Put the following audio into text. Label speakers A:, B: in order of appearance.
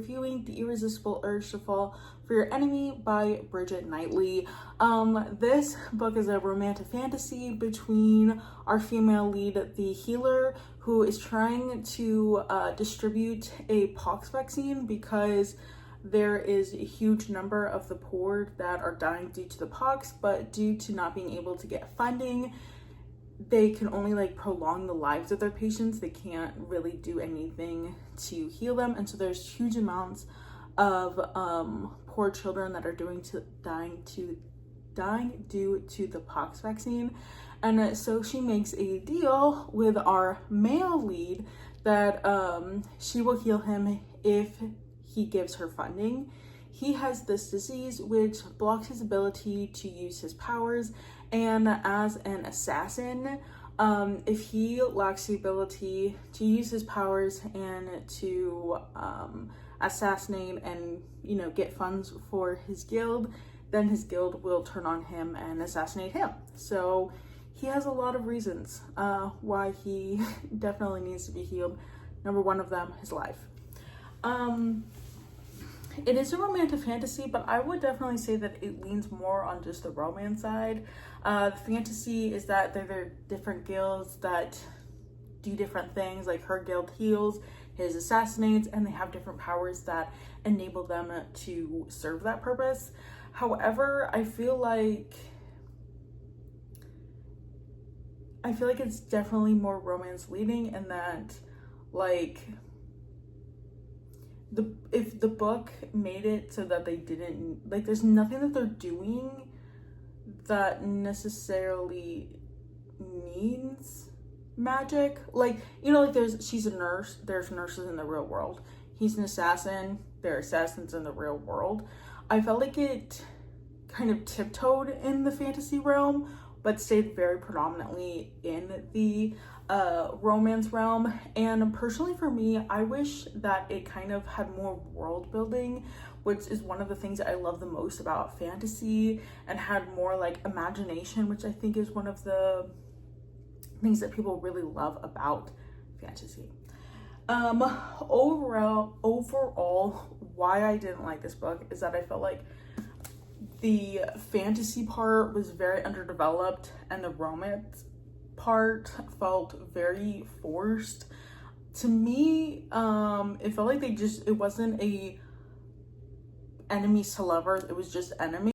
A: Reviewing The Irresistible, Urge to Fall for Your Enemy by Bridget Knightley. This book is a romantic fantasy between our female lead, the healer, who is trying to distribute a pox vaccine because there is a huge number of the poor that are dying due to the pox, but due to not being able to get funding, they can only prolong the lives of their patients. They can't really do anything to heal them, and so there's huge amounts of poor children that are dying due to the pox vaccine. And so she makes a deal with our male lead that she will heal him if he gives her funding. He has this disease which blocks his ability to use his powers, and as an assassin, if he lacks the ability to use his powers and to assassinate and get funds for his guild, then his guild will turn on him and assassinate him. So he has a lot of reasons why he definitely needs to be healed. Number one of them, his life. It is a romantic fantasy, but I would definitely say that it leans more on just the romance side. The fantasy is that there are different guilds that do different things. Like her guild heals, his assassinates, and they have different powers that enable them to serve that purpose. However, I feel like it's definitely more romance leading, and that if the book made it so that they didn't there's nothing that they're doing that necessarily needs magic. She's a nurse, there's nurses in the real world. He's an assassin, there are assassins in the real world. I felt like it kind of tiptoed in the fantasy realm, but stayed very predominantly in the romance realm. And personally for me, I wish that it kind of had more world building, which is one of the things that I love the most about fantasy, and had more imagination, which I think is one of the things that people really love about fantasy. Overall, why I didn't like this book is that I felt like the fantasy part was very underdeveloped, and the romance part felt very forced. To me, it felt like it wasn't a enemies to lovers, it was just enemies.